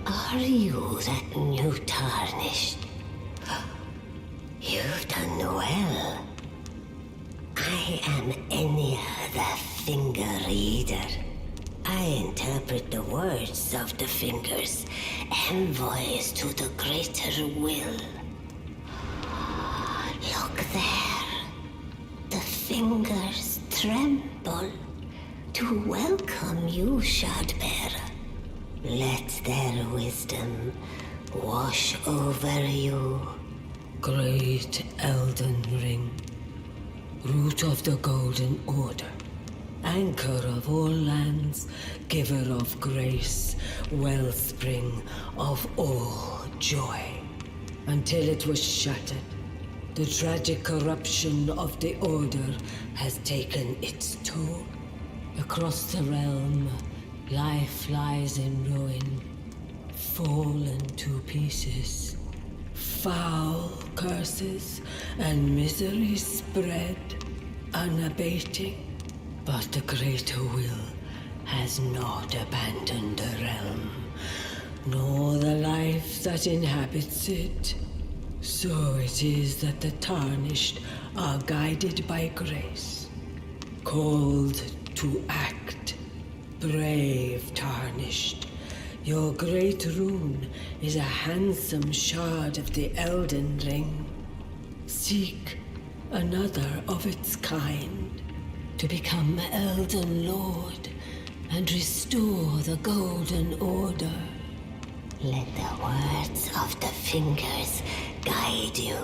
Are you that new tarnished? You've done well. I am Enya the Finger Reader. I interpret the words of the fingers, envoys to the greater will. Look there. The fingers tremble to welcome you, Shardbearer. Let their wisdom wash over you. Great Elden Ring, root of the Golden Order, anchor of all lands, giver of grace, wellspring of all joy. Until it was shattered, the tragic corruption of the Order has taken its toll. Across the realm, life lies in ruin, fallen to pieces. Foul curses and misery spread, unabating. But the greater will has not abandoned the realm, nor the life that inhabits it. So it is that the tarnished are guided by grace, called to act. Brave tarnished, your great rune is a handsome shard of the Elden Ring. Seek another of its kind to become Elden Lord and restore the Golden Order. Let the words of the fingers guide you.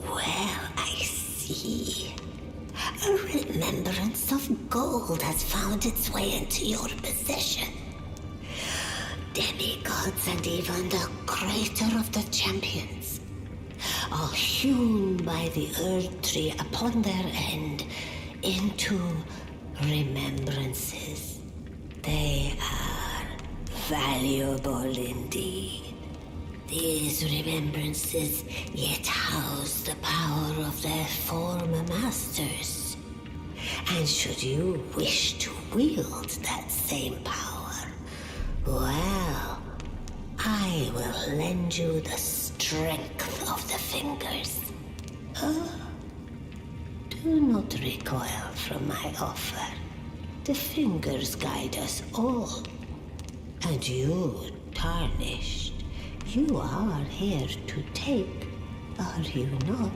Well, I see. A remembrance of gold has found its way into your possession. Demigods and even the creator of the champions, all hewn by the earth tree upon their end into remembrances. They are valuable indeed. These remembrances yet house the power of their former masters. And should you wish to wield that same power, well, I will lend you the strength of the fingers. Do not recoil from my offer. The fingers guide us all. And you, tarnished, you are here to take, are you not?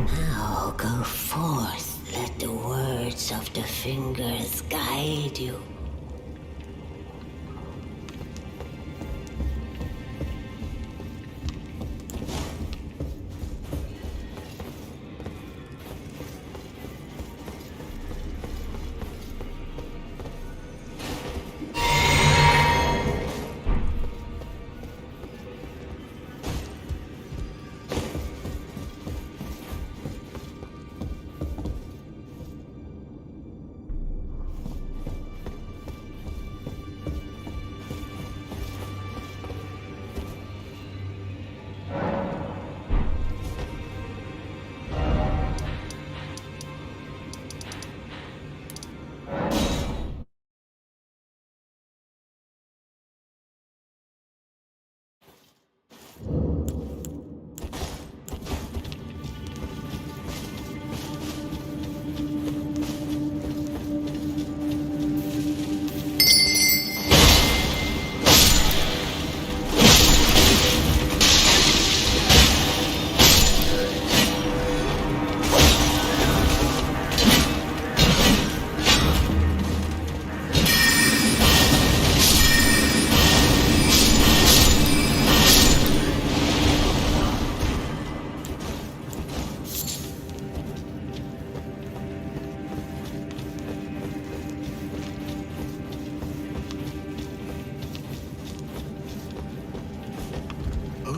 Now go forth, let the words of the fingers guide you.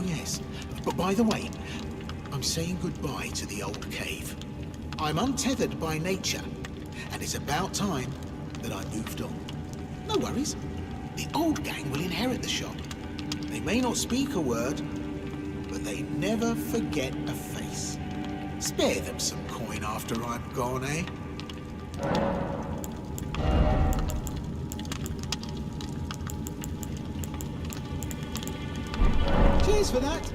yes. But by the way, I'm saying goodbye to the old cave. I'm untethered by nature, and it's about time that I moved on. No worries. The old gang will inherit the shop. They may not speak a word, but they never forget a face. Spare them some coin after I'm gone, eh? Cheers for that.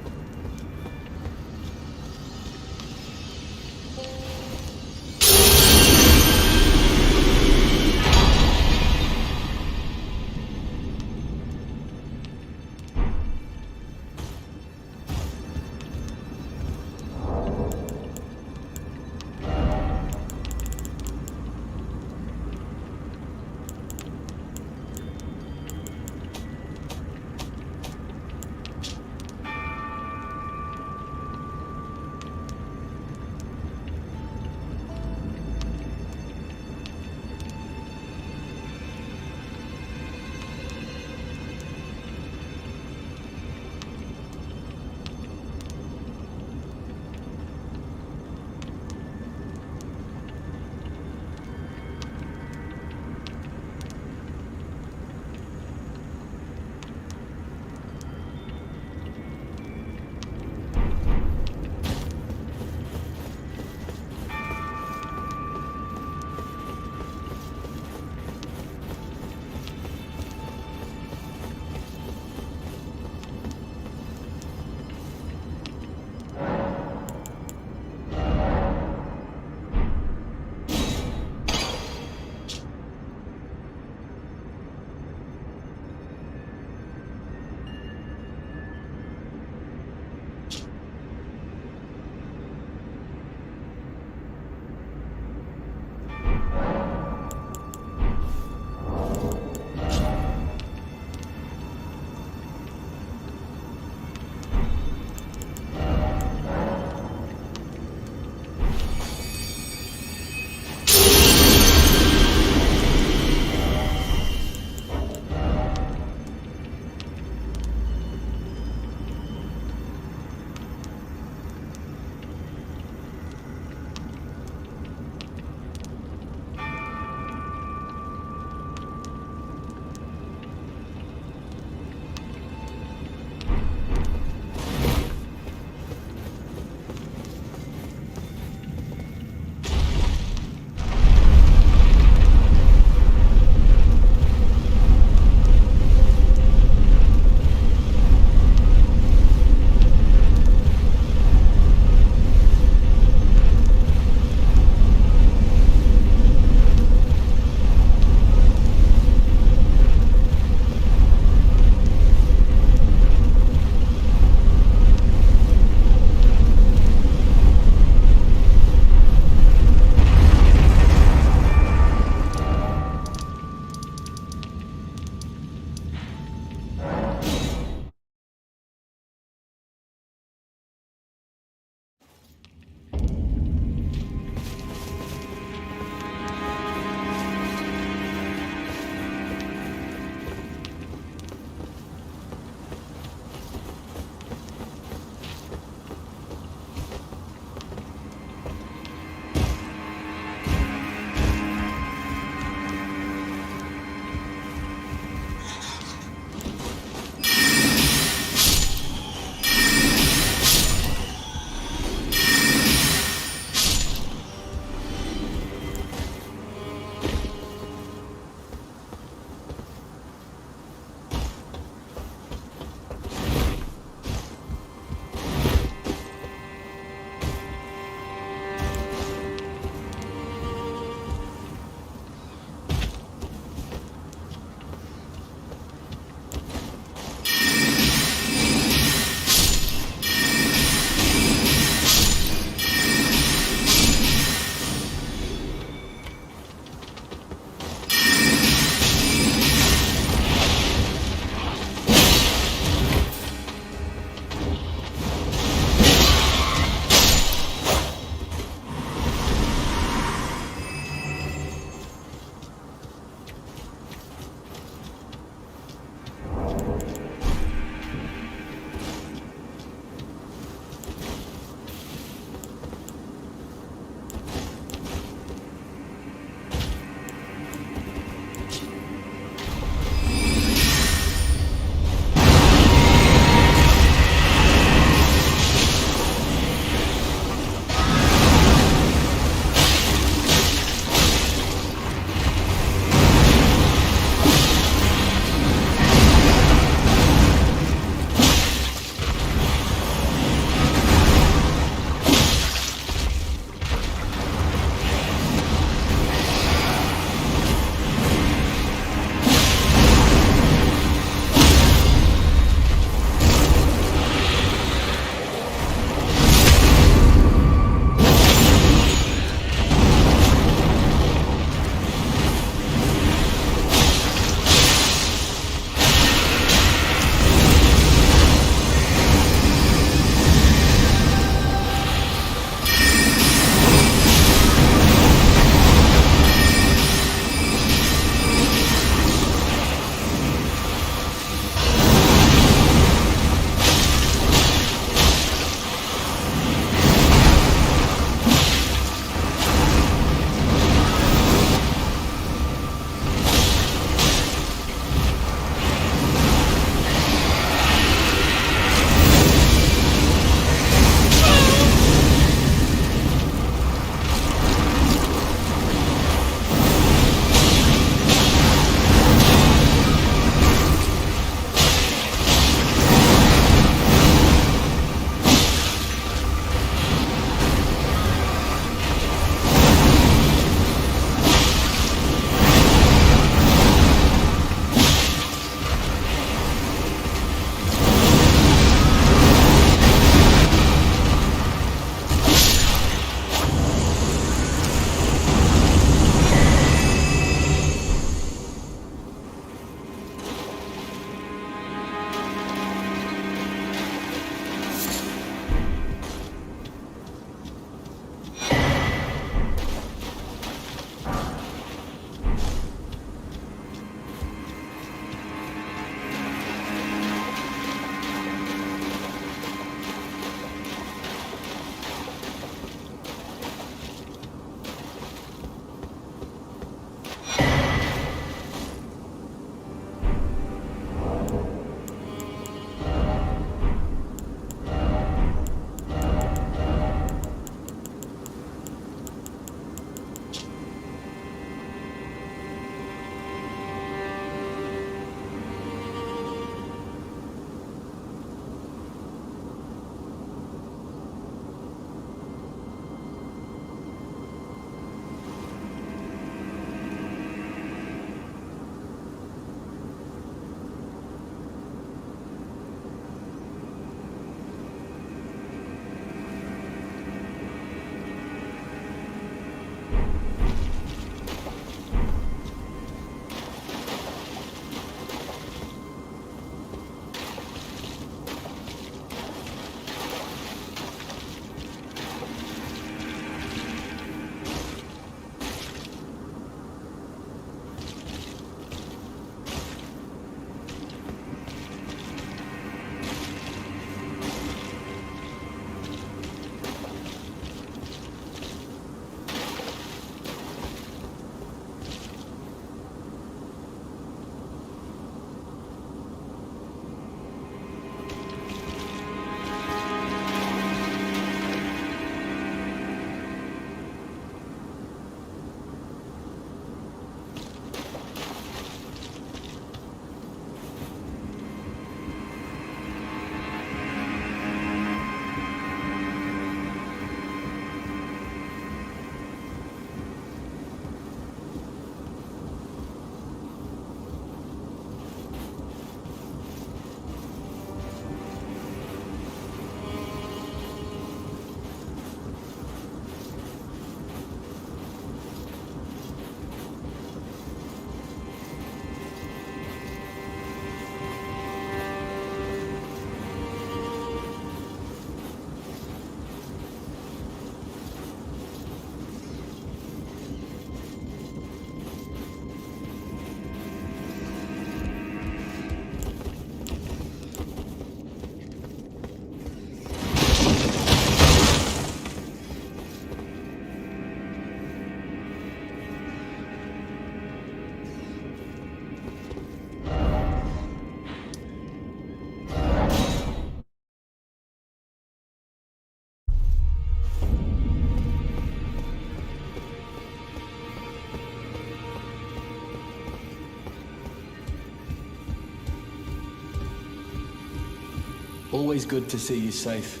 Always good to see you safe.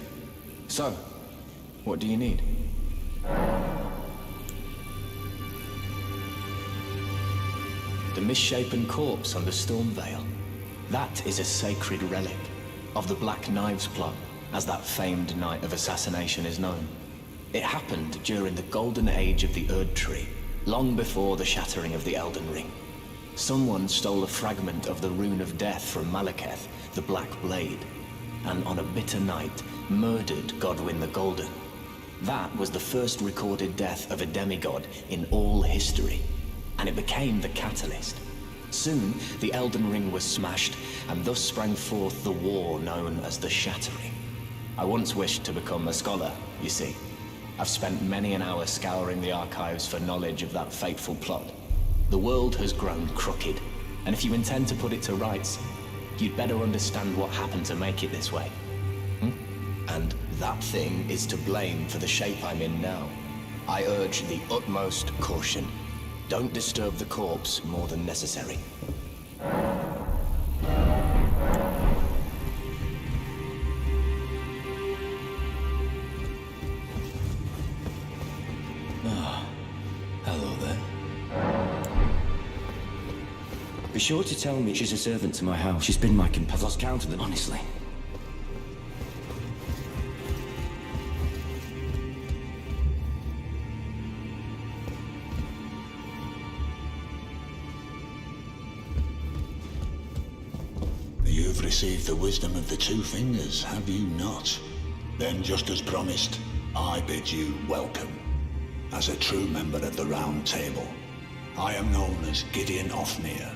So, what do you need? The misshapen corpse under Stormvale. That is a sacred relic of the Black Knives plot, as that famed night of assassination is known. It happened during the golden age of the Erd Tree, long before the shattering of the Elden Ring. Someone stole a fragment of the Rune of Death from Malekith, the Black Blade, and on a bitter night, murdered Godwyn the Golden. That was the first recorded death of a demigod in all history, and it became the catalyst. Soon, the Elden Ring was smashed, and thus sprang forth the war known as the Shattering. I once wished to become a scholar, you see. I've spent many an hour scouring the archives for knowledge of that fateful plot. The world has grown crooked, and if you intend to put it to rights, you'd better understand what happened to make it this way. And that thing is to blame for the shape I'm in now. I urge the utmost caution. Don't disturb the corpse more than necessary. Hello there. Be sure to tell me she's a servant to my house. She's been my companion. I've lost count of them, honestly. You've received the wisdom of the Two Fingers, have you not? Then, just as promised, I bid you welcome. As a true member of the Round Table, I am known as Gideon Ofnir.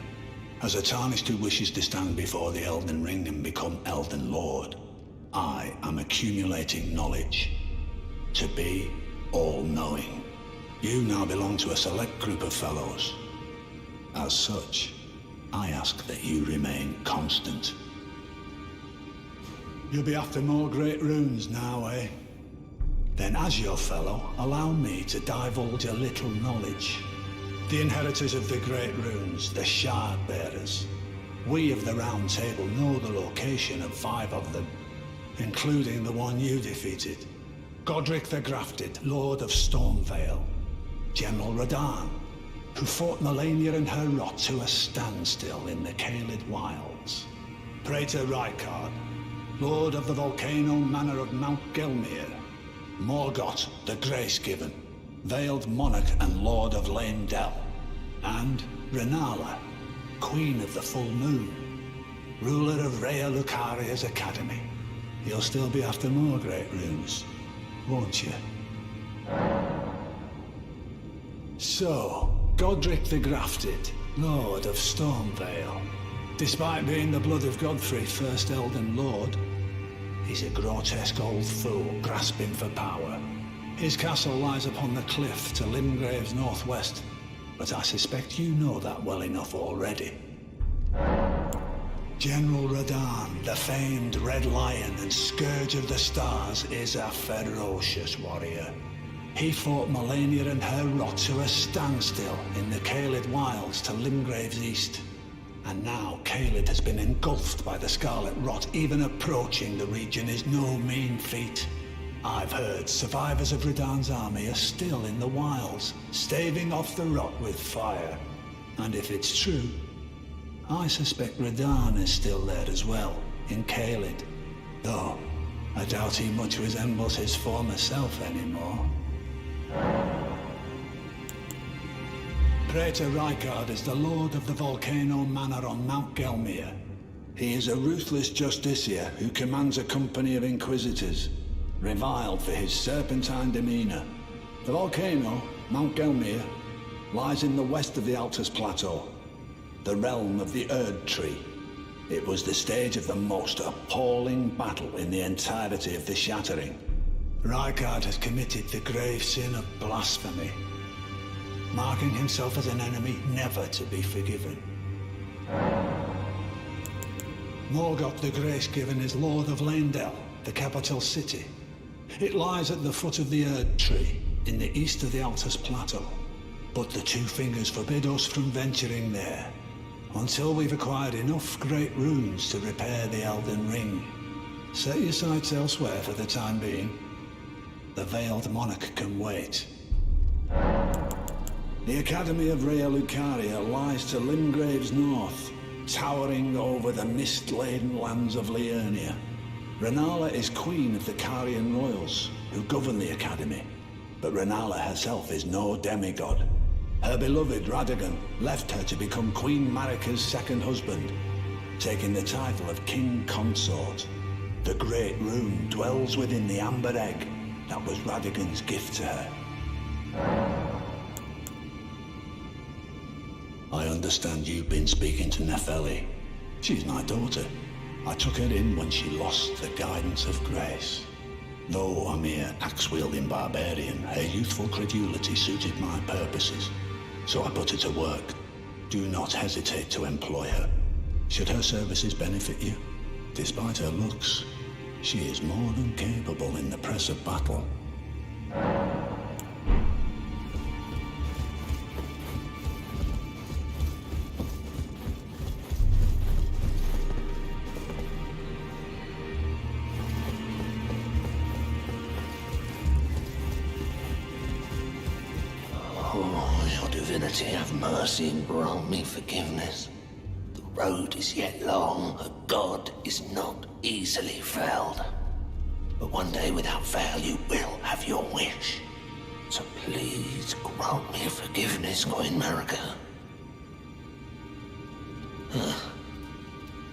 As a Tarnished who wishes to stand before the Elden Ring and become Elden Lord, I am accumulating knowledge. To be all-knowing. You now belong to a select group of fellows. As such, I ask that you remain constant. You'll be after more great runes now, eh? Then as your fellow, allow me to divulge a little knowledge. The inheritors of the great runes, the Shard Bearers. We of the Round Table know the location of 5 of them, including the one you defeated. Godric the Grafted, Lord of Stormvale. General Radahn, who fought Melania and her rot to a standstill in the Caelid Wilds. Praetor Rykard, Lord of the Volcano Manor of Mount Gelmir. Morgoth the Grace-Given, Veiled Monarch and Lord of Leyndell. And Renala, Queen of the Full Moon, ruler of Rhea Lucaria's Academy. You'll still be after more great runes, won't you? So, Godric the Grafted, Lord of Stormvale. Despite being the blood of Godfrey, first Elden Lord, he's a grotesque old fool grasping for power. His castle lies upon the cliff to Limgrave's northwest, but I suspect you know that well enough already. General Radahn, the famed Red Lion and Scourge of the Stars, is a ferocious warrior. He fought Melania and her rot to a standstill in the Caelid Wilds to Limgrave's east. And now Caelid has been engulfed by the Scarlet Rot. Even approaching the region is no mean feat. I've heard survivors of Radahn's army are still in the wilds, staving off the rot with fire. And if it's true, I suspect Radahn is still there as well, in Caelid. Though, I doubt he much resembles his former self anymore. Praetor Rykard is the Lord of the Volcano Manor on Mount Gelmir. He is a ruthless justiciar who commands a company of inquisitors, reviled for his serpentine demeanor. The volcano, Mount Gelmir, lies in the west of the Altus Plateau, the realm of the Erd Tree. It was the stage of the most appalling battle in the entirety of the Shattering. Rykard has committed the grave sin of blasphemy, marking himself as an enemy never to be forgiven. Morgoth the Grace-Given is Lord of Leyndell, the capital city. It lies at the foot of the Erd Tree, in the east of the Altus Plateau. But the Two Fingers forbid us from venturing there, until we've acquired enough great runes to repair the Elden Ring. Set your sights elsewhere for the time being. The Veiled Monarch can wait. The Academy of Rea Lucaria lies to Limgrave's north, towering over the mist-laden lands of Liurnia. Renala is queen of the Carian royals, who govern the Academy. But Renala herself is no demigod. Her beloved Radagon left her to become Queen Marika's second husband, taking the title of King Consort. The Great Rune dwells within the Amber Egg that was Radagon's gift to her. I understand you've been speaking to Nefeli. She's my daughter. I took her in when she lost the guidance of grace. Though a mere axe-wielding barbarian, her youthful credulity suited my purposes. So I put her to work. Do not hesitate to employ her. Should her services benefit you, despite her looks, she is more than capable in the press of battle. Oh, your divinity, have mercy and grant me forgiveness. The road is yet long, a god is not easily felled. But one day without fail you will have your wish. So please grant me forgiveness, Queen Marika.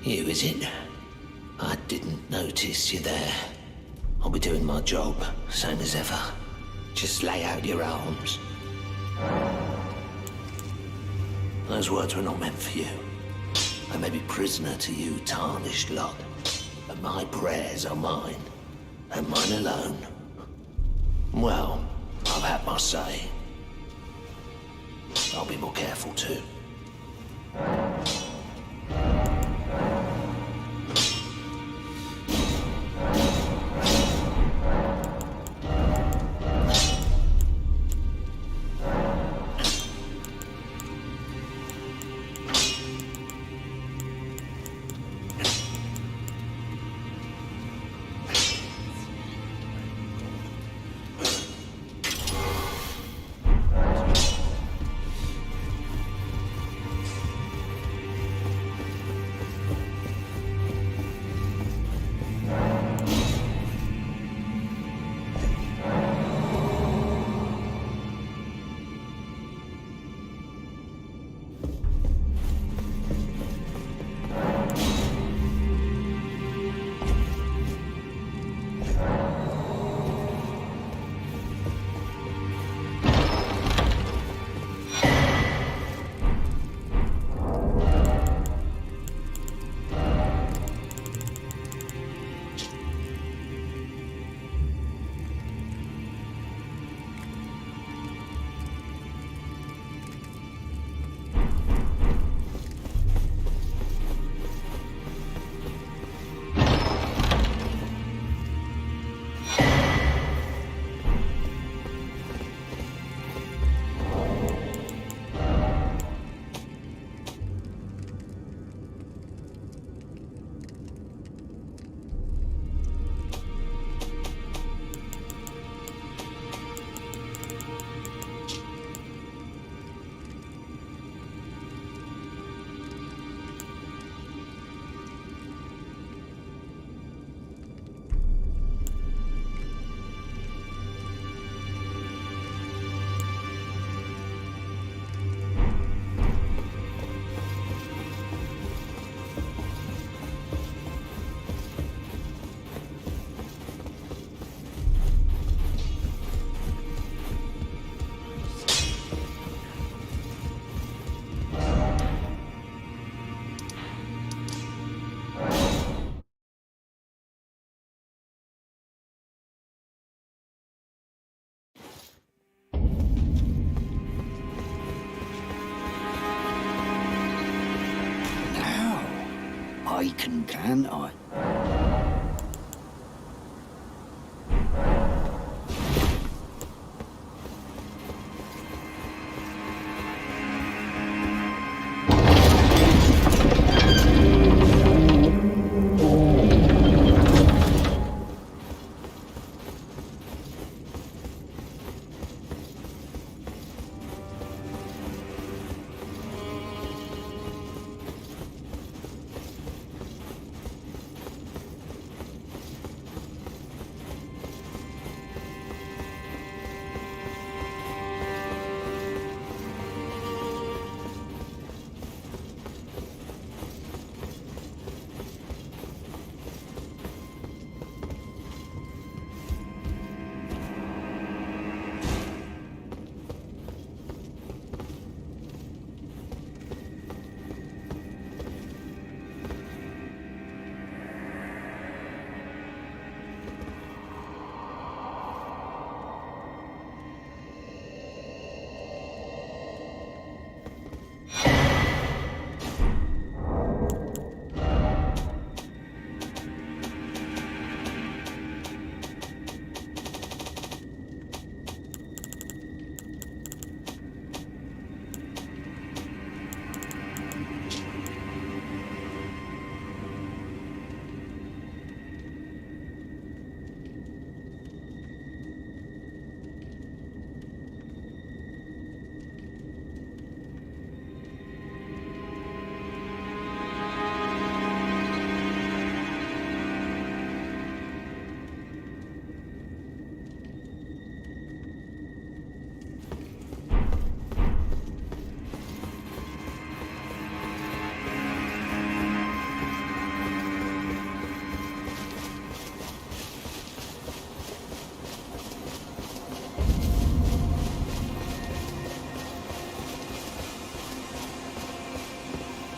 You, is it? I didn't notice you there. I'll be doing my job, same as ever. Just lay out your arms. Those words were not meant for you. I may be prisoner to you, tarnished lot, but my prayers are mine, and mine alone. Well, I've had my say. I'll be more careful too. I can I?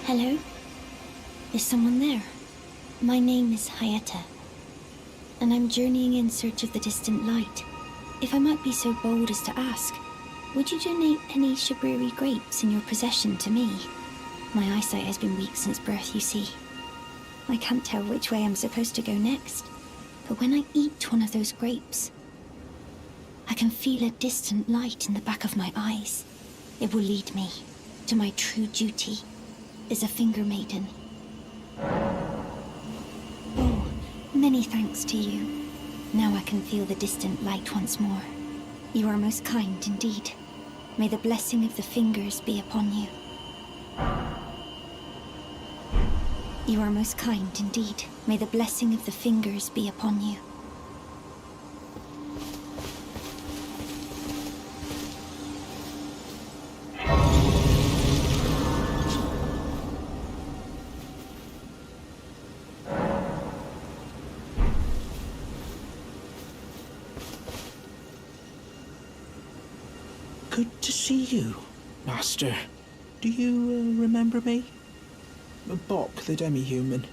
Hello? Is someone there? My name is Hayata, and I'm journeying in search of the distant light. If I might be so bold as to ask, would you donate any Shabriri grapes in your possession to me? My eyesight has been weak since birth, you see. I can't tell which way I'm supposed to go next, but when I eat one of those grapes, I can feel a distant light in the back of my eyes. It will lead me to my true duty as a finger maiden. Oh, many thanks to you. Now I can feel the distant light once more. You are most kind indeed. May the blessing of the fingers be upon you. You are most kind indeed. May the blessing of the fingers be upon you. Good to see you, Master. Do you remember me? Bok, the demi-human.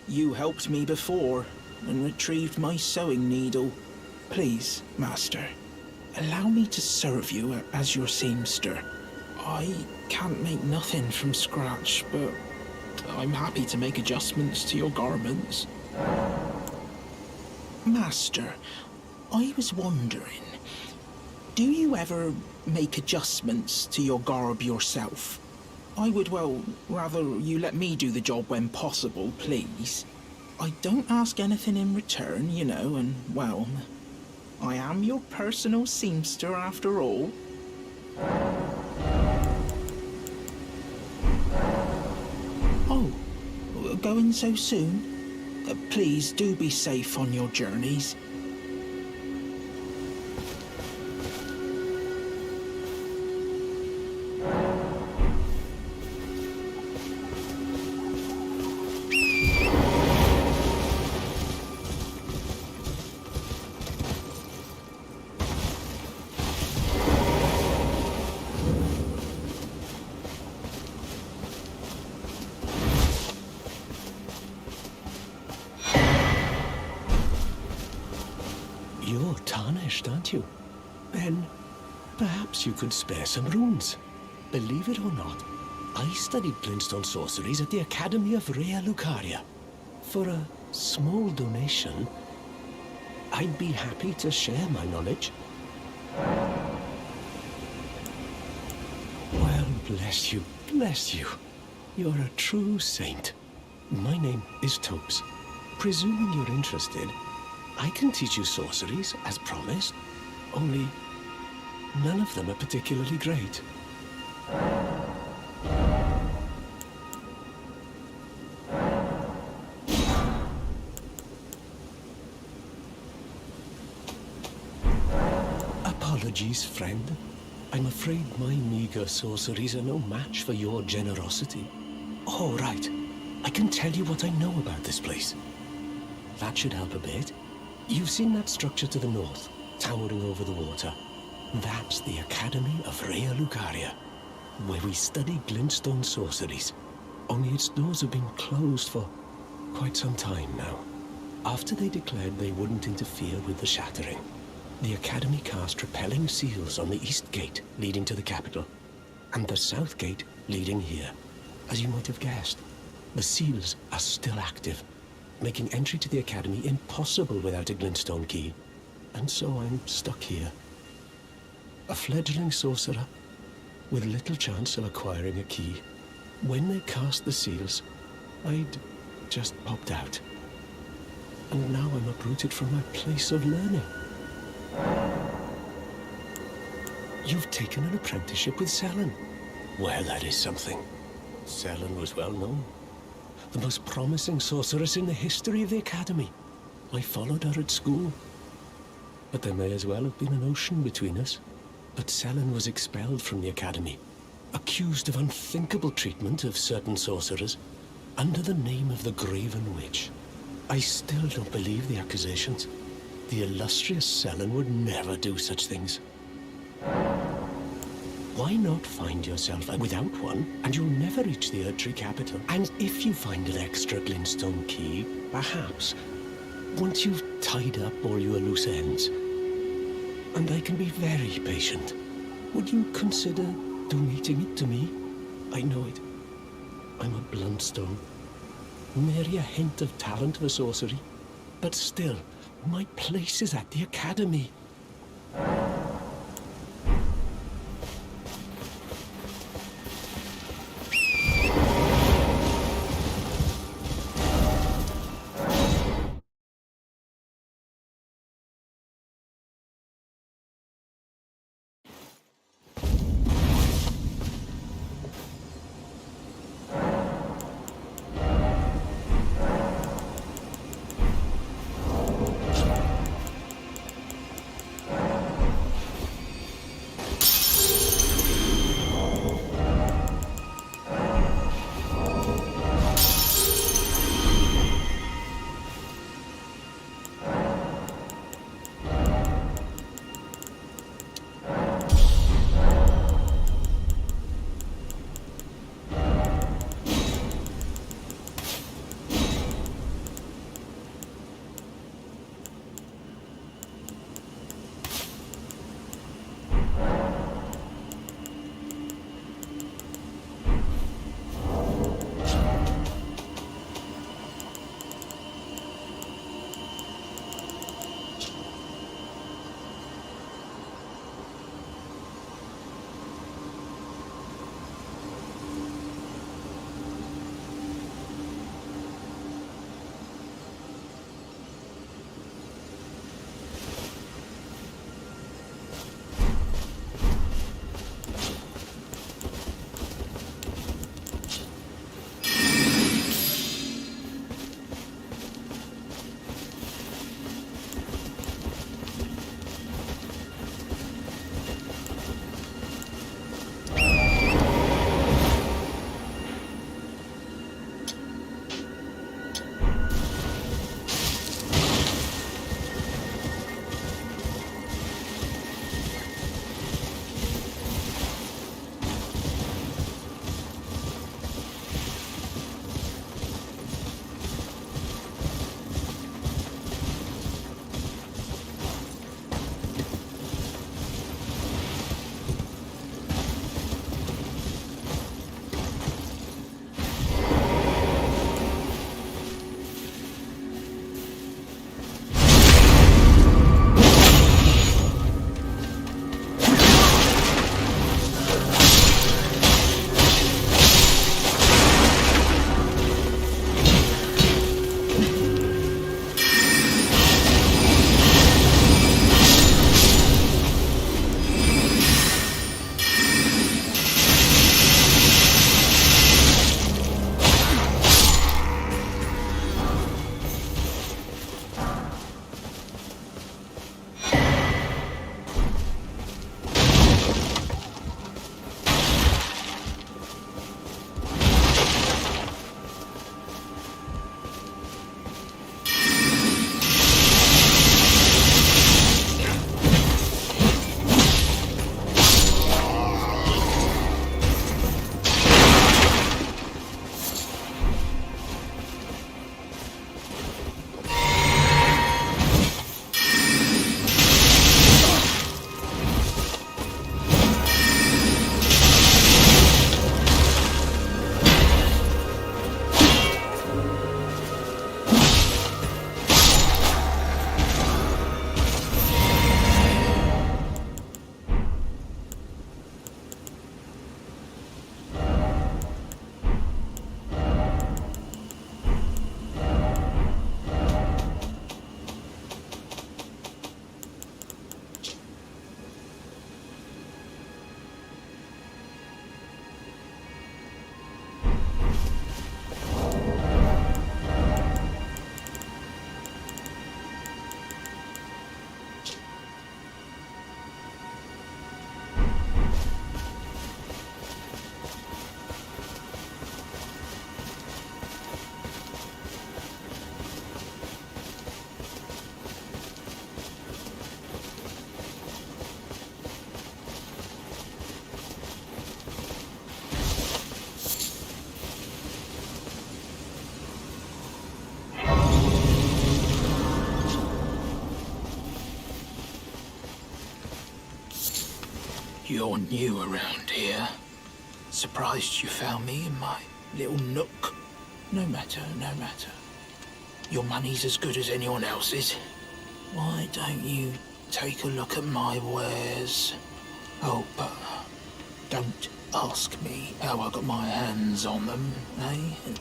You helped me before and retrieved my sewing needle. Please, Master, allow me to serve you as your seamster. I can't make nothing from scratch, but I'm happy to make adjustments to your garments. Master, I was wondering, do you ever make adjustments to your garb yourself? I would, well, rather you let me do the job when possible, please. I don't ask anything in return, you know, and, well, I am your personal seamster after all. Oh, going so soon? Please do be safe on your journeys. You're tarnished, aren't you? Then perhaps you could spare some runes. Believe it or not, I studied glintstone sorceries at the Academy of Rea Lucaria. For a small donation, I'd be happy to share my knowledge. Well, bless you, bless you. You're a true saint. My name is Topes. Presuming you're interested, I can teach you sorceries, as promised, only none of them are particularly great. Apologies, friend. I'm afraid my meager sorceries are no match for your generosity. All right, I can tell you what I know about this place. That should help a bit. You've seen that structure to the north, towering over the water. That's the Academy of Rea Lucaria, where we study glintstone sorceries. Only its doors have been closed for quite some time now. After they declared they wouldn't interfere with the shattering, the Academy cast repelling seals on the east gate leading to the capital, and the south gate leading here. As you might have guessed, the seals are still active, making entry to the Academy impossible without a glintstone key. And so I'm stuck here. A fledgling sorcerer with little chance of acquiring a key. When they cast the seals, I'd just popped out. And now I'm uprooted from my place of learning. You've taken an apprenticeship with Selen. Well, that is something. Selen was well known. The most promising sorceress in the history of the Academy. I followed her at school. But there may as well have been an ocean between us. But Selen was expelled from the Academy, accused of unthinkable treatment of certain sorcerers, under the name of the Graven Witch. I still don't believe the accusations. The illustrious Selen would never do such things. Why not find yourself without one, and you'll never reach the Erdtree capital? And if you find an extra glintstone key, perhaps, once you've tied up all your loose ends, and I can be very patient, would you consider donating it to me? I know it. I'm a bluntstone. Nary a hint of talent for sorcery. But still, my place is at the academy. You're new around here. Surprised you found me in my little nook. No matter, no matter. Your money's as good as anyone else's. Why don't you take a look at my wares? Oh, but don't ask me how I got my hands on them, eh?